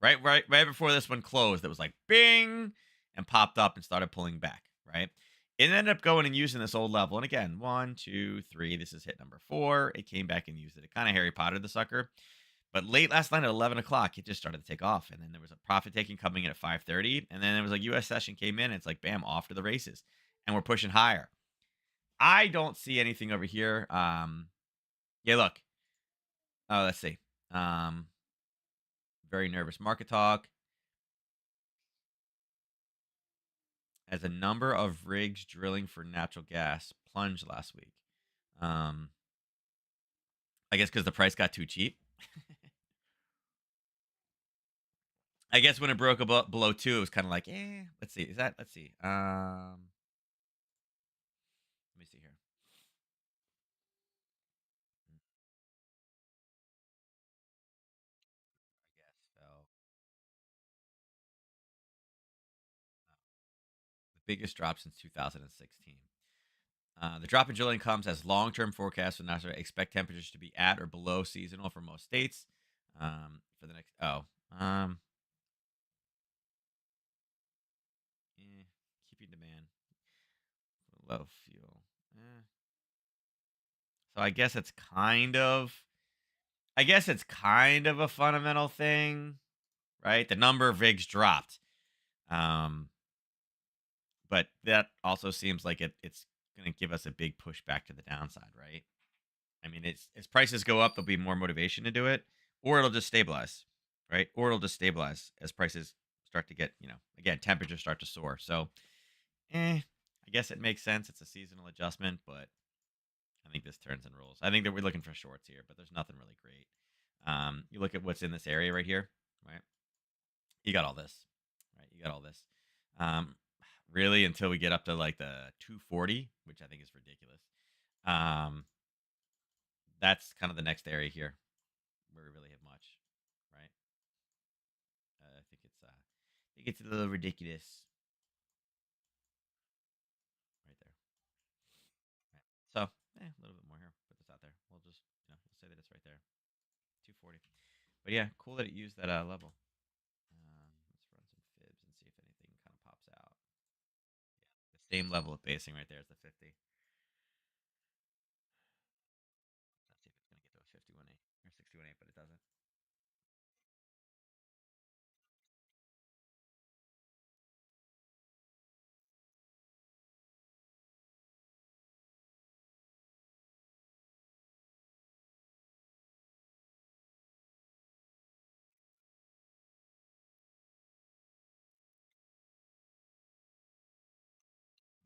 right? Right before this one closed, it was like bing and popped up and started pulling back, right? It ended up going and using this old level. And again, 1, 2, 3. This is hit number 4. It came back and used it. It kind of Harry Potter the sucker. But late last night at 11 o'clock, it just started to take off. And then there was a profit taking coming in at 5:30. And then there was like U.S. session came in. And it's like, bam, off to the races. And we're pushing higher. I don't see anything over here. Yeah, look. Oh, let's see. Um, very nervous market talk. As a number of rigs drilling for natural gas plunged last week. Um, I guess because the price got too cheap. I guess when it broke above below 2, it was kind of like, let's see. Is that let's see. Let me see here. I guess fell. The biggest drop since 2016. The drop in drilling comes as long-term forecasts from NASA expect temperatures to be at or below seasonal for most states. For the next um, keeping demand low fuel. Eh. So I guess it's kind of a fundamental thing, right? The number of rigs dropped. Um, but that also seems like it's going to give us a big push back to the downside, right? I mean, it's as prices go up, there'll be more motivation to do it, or it'll just stabilize, right? Or it'll just stabilize as prices start to get, again, temperatures start to soar. So, I guess it makes sense. It's a seasonal adjustment, but I think this turns and rolls. I think that we're looking for shorts here, but there's nothing really great. You look at what's in this area right here, right? You got all this, right? You got all this. Um, really, until we get up to like the 240, which I think is ridiculous. Um, that's kind of the next area here where we really have much, right? I think it's a little ridiculous right there. Right. So, a little bit more here. Put this out there. We'll say that it's right there, 240. But yeah, cool that it used that level. Let's run some fibs and see if anything kind of pops out. Yeah, the same level of basing right there as the 50. Let's see if it's going to get to a 51.8 or 61.8, but it doesn't.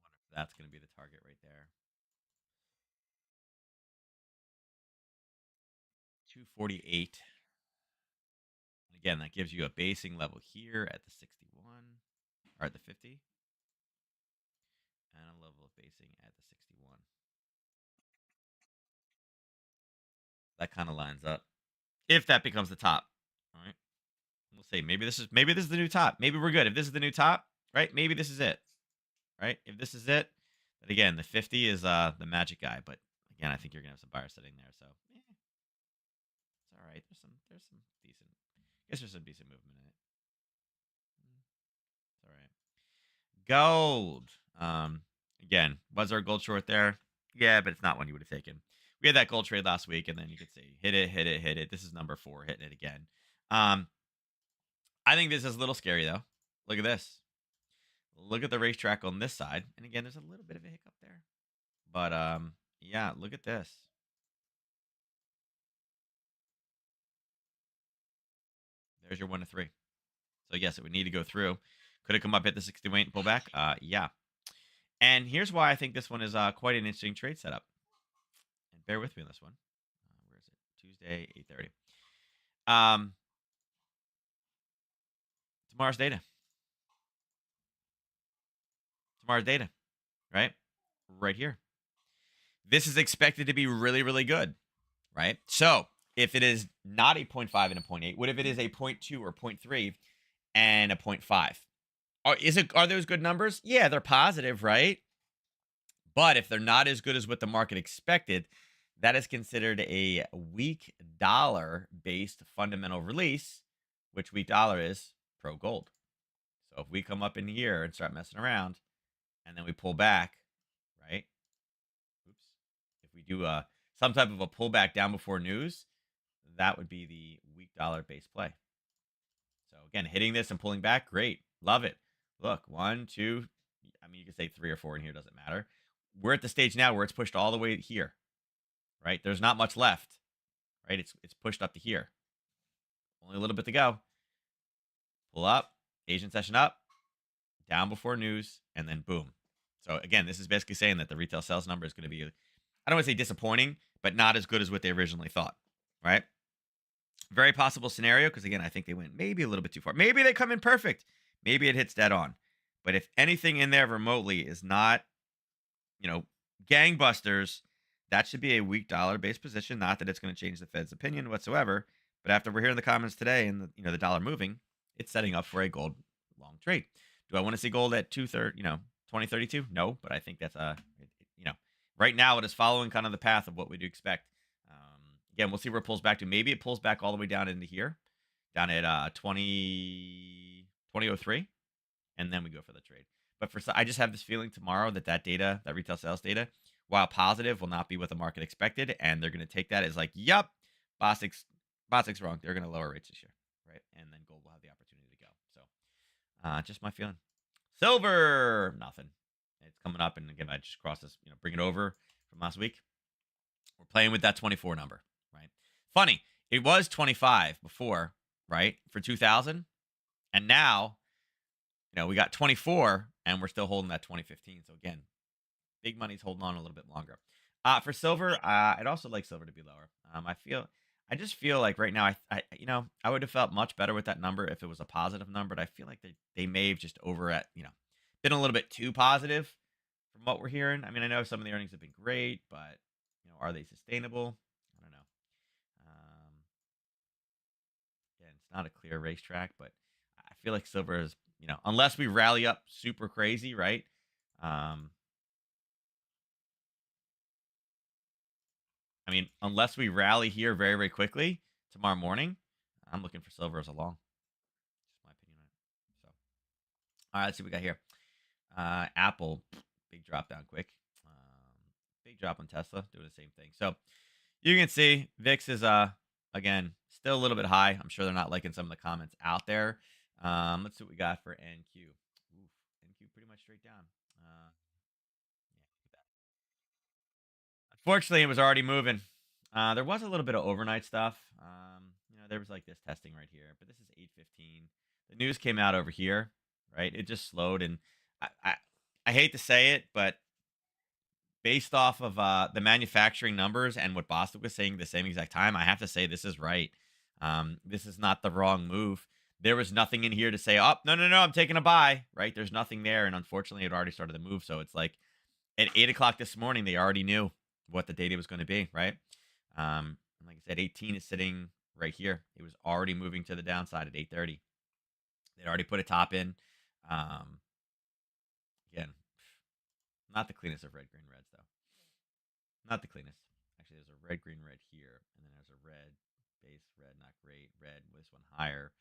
Wonder if that's going to be the target right there. 248. Again, that gives you a basing level here at the 61 or at the 50 and a level of basing at the 61. That kind of lines up. If that becomes the top, all right. We'll see. Maybe this is the new top. Maybe we're good. If this is the new top, right? Maybe this is it. Right? If this is it, then again, the 50 is the magic guy, but again, I think you're going to have some buyers sitting there, so it's all right. There's some decent I guess there's some decent movement in it. It's all right. Gold. Again, was our gold short there? Yeah, but it's not one you would have taken. We had that gold trade last week, and then you could see hit it, hit it, hit it. This is number 4, hitting it again. Um, I think this is a little scary though. Look at this. Look at the racetrack on this side, and again, there's a little bit of a hiccup there, but yeah, look at this. There's your 1 to 3. So yes, it would need to go through. Could it come up hit the 60 and pull back? Yeah. And here's why I think this one is quite an interesting trade setup. And bear with me on this one. Where is it? Tuesday, 8:30. Um, tomorrow's data. Tomorrow's data, right? Right here. This is expected to be really, really good, right? So if it is not a zero point 0.5 and a zero point 0.8, what if it is a 0.2 or 0.3 and a 0.5? Are those good numbers? Yeah, they're positive, right? But if they're not as good as what the market expected, that is considered a weak dollar based fundamental release, which weak dollar is pro gold. So if we come up in here and start messing around and then we pull back, right? Oops. If we do some type of a pullback down before news, that would be the weak dollar based play. So again, hitting this and pulling back, great. Love it. Look, 1, 2, I mean, you can say 3 or 4 in here, doesn't matter. We're at the stage now where it's pushed all the way here, right? There's not much left, right? It's pushed up to here. Only a little bit to go. Pull up, Asian session up, down before news, and then boom. So again, this is basically saying that the retail sales number is going to be, I don't want to say disappointing, but not as good as what they originally thought, right? Very possible scenario because again, I think they went maybe a little bit too far. Maybe they come in perfect. Maybe it hits dead on. But if anything in there remotely is not, you know, gangbusters, that should be a weak dollar based position. Not that it's going to change the Fed's opinion whatsoever. But after we're hearing the comments today and the dollar moving, it's setting up for a gold long trade. Do I want to see gold at 2032? No, but I think that's you know, right now it is following kind of the path of what we do expect. Again, we'll see where it pulls back to. Maybe it pulls back all the way down into here, down at 2003, and then we go for the trade. But I just have this feeling tomorrow that data, that retail sales data, while positive, will not be what the market expected, and they're going to take that as like, yep, Bostic's wrong. They're going to lower rates this year, right? And then gold will have the opportunity to go. So, just my feeling. Silver, nothing. It's coming up, and again, I just crossed this, bring it over from last week. We're playing with that 24 number, right? Funny, it was 25 before, right, for 2000, and now, we got 24, and we're still holding that 2015. So again, big money's holding on a little bit longer. For silver, I'd also like silver to be lower. I just feel like right now, I would have felt much better with that number if it was a positive number. But I feel like they may have just been a little bit too positive from what we're hearing. I mean, I know some of the earnings have been great, but are they sustainable? I don't know. Again, it's not a clear racetrack, but I feel like silver is, unless we rally up super crazy, right? I mean, unless we rally here very, very quickly tomorrow morning, I'm looking for silver as a long. Just my opinion on it. So, all right, let's see what we got here. Apple, big drop down quick. Big drop on Tesla, doing the same thing. So you can see VIX is again still a little bit high. I'm sure they're not liking some of the comments out there. Let's see what we got for NQ. Oof, NQ pretty much straight down. Yeah, unfortunately, it was already moving. There was a little bit of overnight stuff. There was like this testing right here, but this is 8:15. The news came out over here, right? It just slowed, and I hate to say it, but based off of the manufacturing numbers and what Boston was saying at the same exact time, I have to say this is right. This is not the wrong move. There was nothing in here to say, oh, no, I'm taking a buy, right? There's nothing there. And unfortunately, it already started to move. So it's like at 8 o'clock this morning, they already knew what the data was going to be, right? Like I said, 18 is sitting right here. It was already moving to the downside at 8:30. They'd already put a top in. Again, not the cleanest of red, green, reds, though. Not the cleanest. Actually, there's a red, green, red here, and then there's a red, base red, not great. Red, this one higher,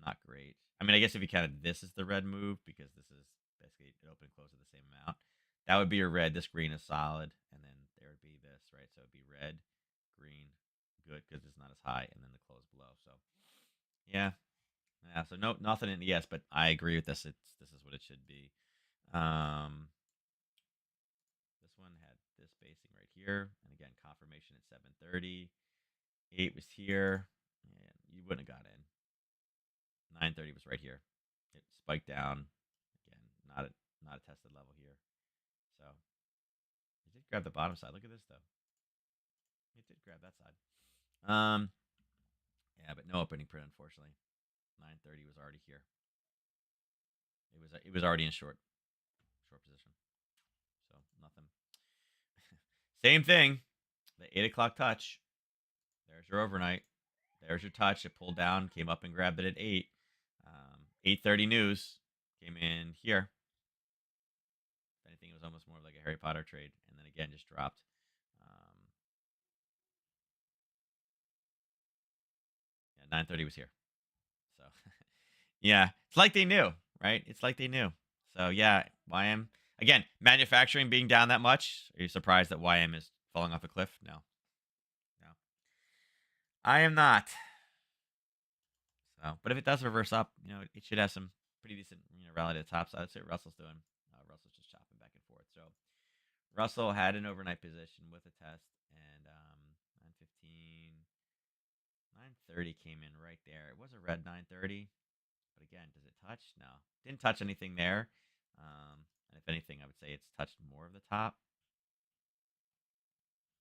not great. I mean, I guess if you counted this as the red move, because this is basically it open and close at the same amount, that would be your red. This green is solid, and then there would be this, right? So it would be red, green, good, because it's not as high, and then the close below. So, yeah. So no, nothing in yes, but I agree with this. This is what it should be. This one had this basing right here, and again, confirmation at 7:30. 8 was here, and you wouldn't have got in. 9:30 was right here. It spiked down again, not a tested level here. So it did grab the bottom side. Look at this though. It did grab that side. Yeah, but no opening print unfortunately. 9:30 was already here. It was already in short position. So nothing. Same thing. The 8 o'clock touch. There's your overnight. There's your touch. It pulled down, came up and grabbed it at 8. 8:30 news came in here. If anything, it was almost more like a Harry Potter trade, and then again just dropped. Yeah, 9:30 was here. So yeah, it's like they knew, right? It's like they knew. So yeah, YM again, manufacturing being down that much. Are you surprised that YM is falling off a cliff? No, no, I am not. So, but if it does reverse up, it should have some pretty decent, rally to the top. So I'd say Russell's doing. Russell's just chopping back and forth. So Russell had an overnight position with a test, and 9:15, 930 came in right there. It was a red 930, but again, does it touch? No, didn't touch anything there. And if anything, I would say it's touched more of the top.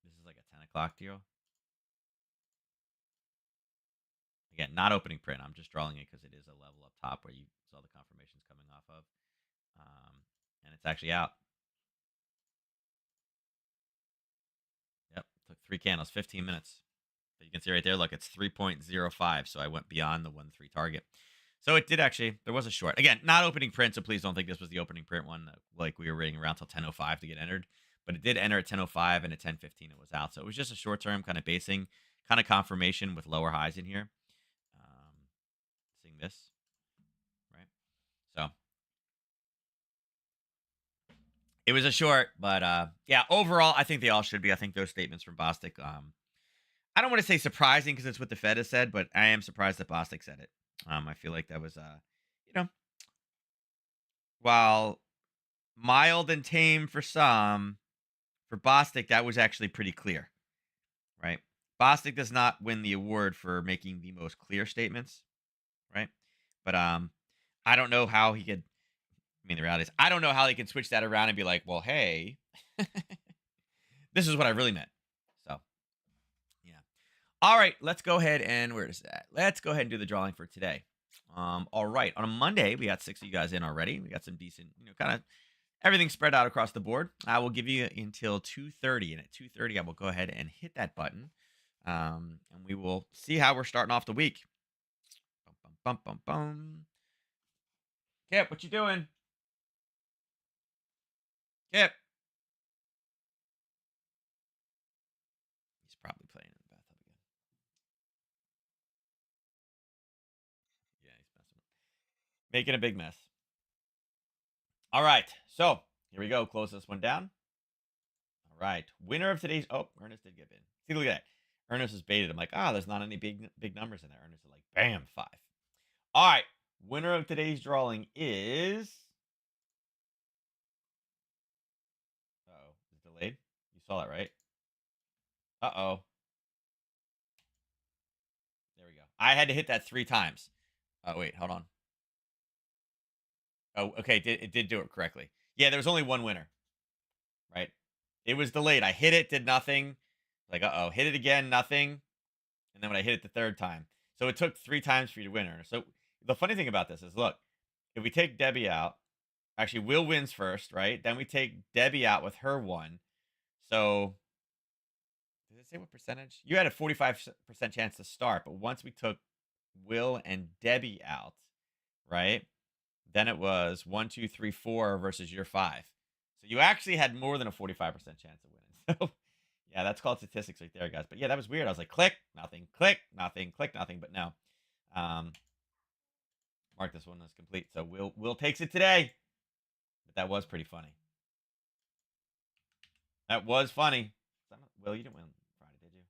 This is like a 10 o'clock deal. Again, not opening print. I'm just drawing it because it is a level up top where you saw the confirmations coming off of. And it's actually out. Yep, took 3 candles, 15 minutes. But you can see right there, look, it's 3.05. So I went beyond the 1-3 target. So it did actually, there was a short. Again, not opening print, so please don't think this was the opening print one. Like we were waiting around till 10:05 to get entered. But it did enter at 10:05 and at 10:15 it was out. So it was just a short term kind of basing, kind of confirmation with lower highs in here. Seeing this, right? So it was a short, but yeah, overall, I think they all should be. I think those statements from Bostic, I don't want to say surprising because it's what the Fed has said, but I am surprised that Bostic said it. I feel like that was, you know, while mild and tame for some, for Bostic, that was actually pretty clear, right? Bostic does not win the award for making the most clear statements, right? But I don't know how he could. I mean, the reality is, I don't know how he can switch that around and be like, well, hey, this is what I really meant. So, yeah. All right, let's go ahead and where is that? Let's go ahead and do the drawing for today. All right, on a Monday, we got 6 of you guys in already. We got some decent, kind of everything spread out across the board. I will give you until 2:30, and at 2:30, I will go ahead and hit that button, and we will see how we're starting off the week. Bum, bum, bum, bum, bum. Kip, what you doing? Kip. He's probably playing in the bathtub again. Yeah, he's messing with making a big mess. All right, so here we go. Close this one down. All right, winner of today's. Oh, Ernest did get in. See, look at that. Ernest is baited. I'm like, there's not any big numbers in there. Ernest is like, bam, 5. All right, winner of today's drawing is. Uh-oh, is it delayed? You saw that, right? Uh-oh. There we go. I had to hit that 3 times. Oh, wait, hold on. Oh, okay, it did do it correctly. Yeah, there was only one winner, right? It was delayed. I hit it, did nothing. Like, uh-oh, hit it again, nothing. And then when I hit it the 3rd time. So it took 3 times for you to win, Ernest. So the funny thing about this is, look, if we take Debbie out, actually, Will wins first, right? Then we take Debbie out with her 1. So did it say what percentage? You had a 45% chance to start, but once we took Will and Debbie out, right? Then it was 1, 2, 3, 4 versus your 5. So you actually had more than a 45% chance of winning. So yeah, that's called statistics right there, guys. But yeah, that was weird. I was like, click, nothing, click, nothing, click, nothing. But no. Mark this one as complete. So Will takes it today. But that was pretty funny. That was funny. Will, you didn't win Friday, did you?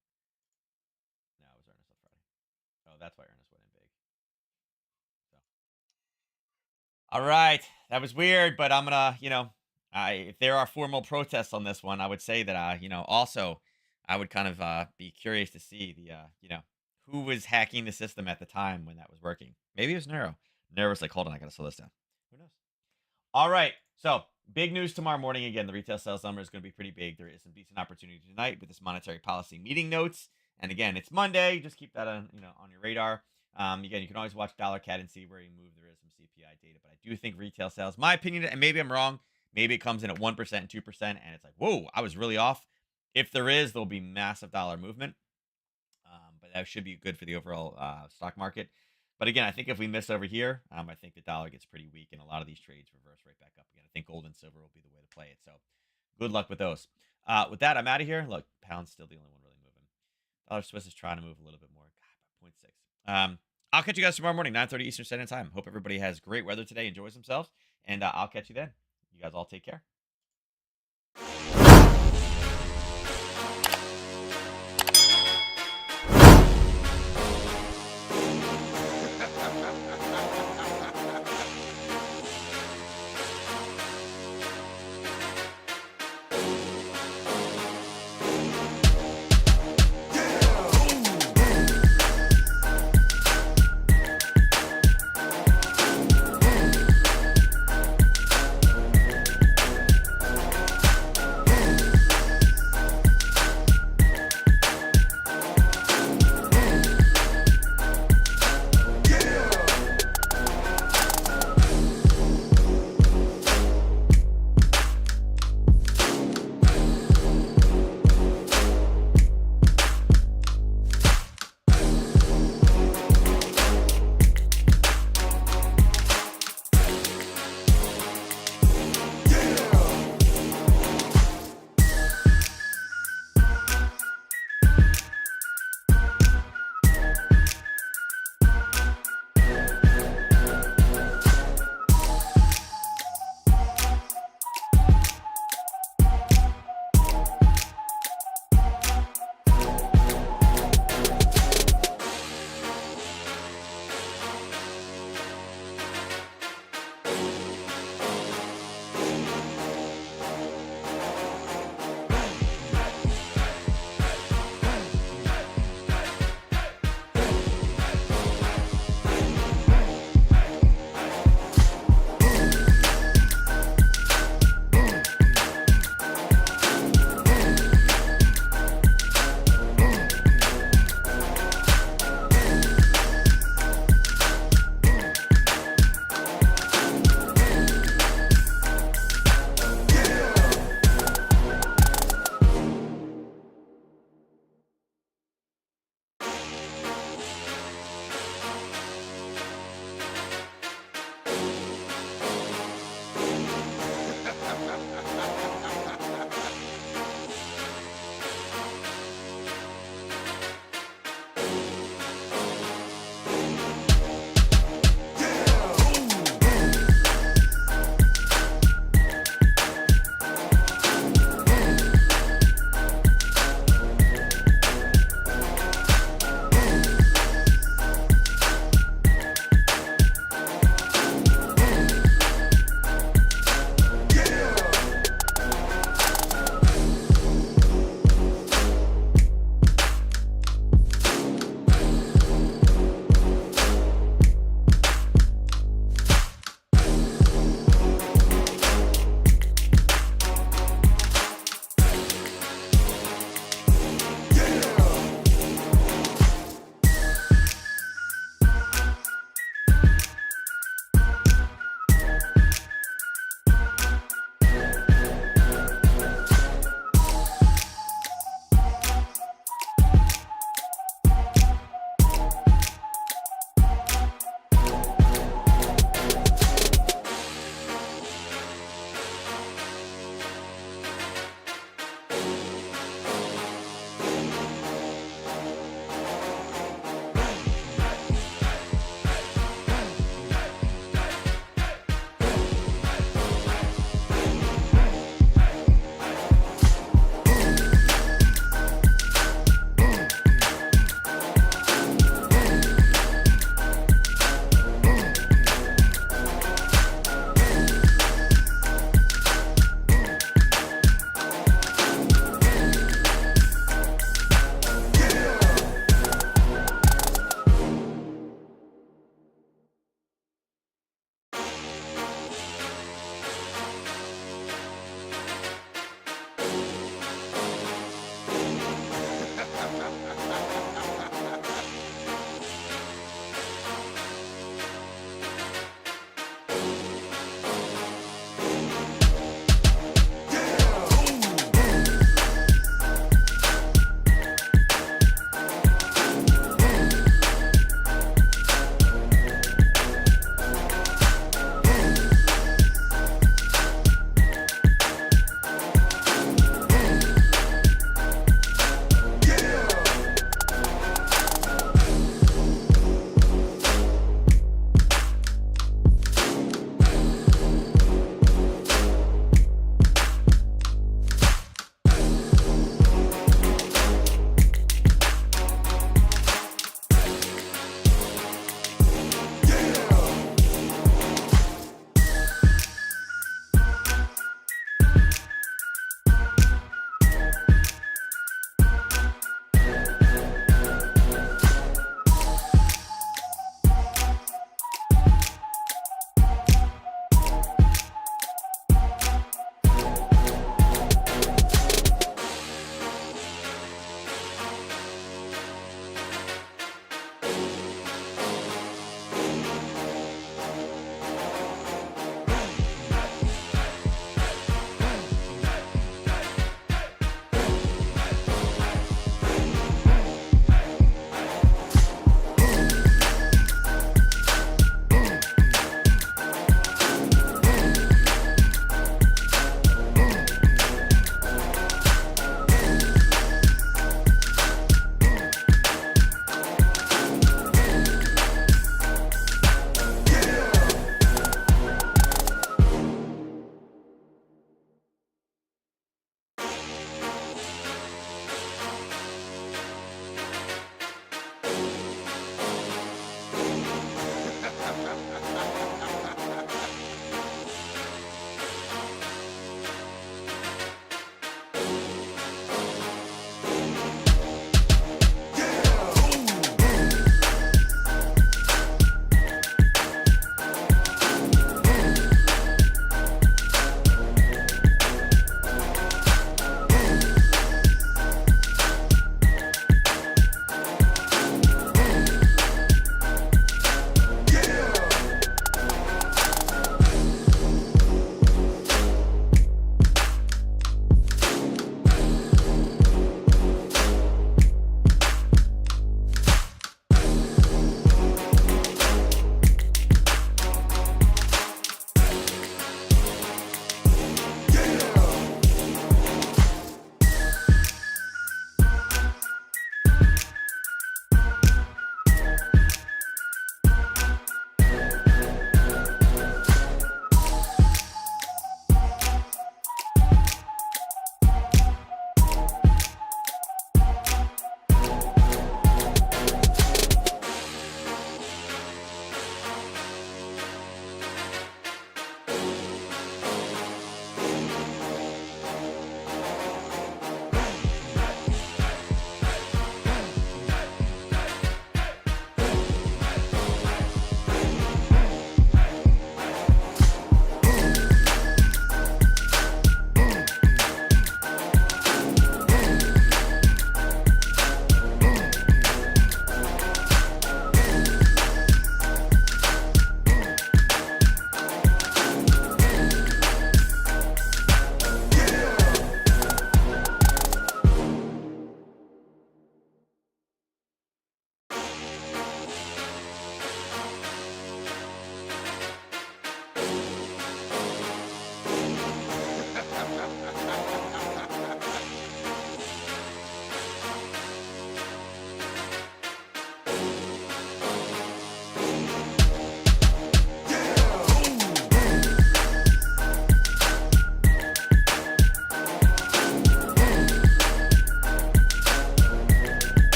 No, it was Ernest on Friday. Oh, that's why Ernest went in big. So all right. That was weird, but I'm gonna, if there are formal protests on this one, I would say that, also I would kind of be curious to see the, who was hacking the system at the time when that was working. Maybe it was Neuro. Neuro was like, hold on, I gotta slow this down. Who knows? All right. So big news tomorrow morning. Again, the retail sales number is going to be pretty big. There is some decent opportunity tonight with this monetary policy meeting notes. And again, it's Monday. Just keep that on, on your radar. Again, you can always watch Dollar Cat and see where you move. There is some CPI data, but I do think retail sales, my opinion, and maybe I'm wrong. Maybe it comes in at 1% and 2%, and it's like, whoa, I was really off. If there is, there'll be massive dollar movement. But that should be good for the overall stock market. But again, I think if we miss over here, I think the dollar gets pretty weak, and a lot of these trades reverse right back up again. I think gold and silver will be the way to play it. So good luck with those. With that, I'm out of here. Look, pound's still the only one really moving. Dollar Swiss is trying to move a little bit more. God, by 0.6. I'll catch you guys tomorrow morning, 9:30 Eastern Standard Time. Hope everybody has great weather today, enjoys themselves, and I'll catch you then. You guys all take care.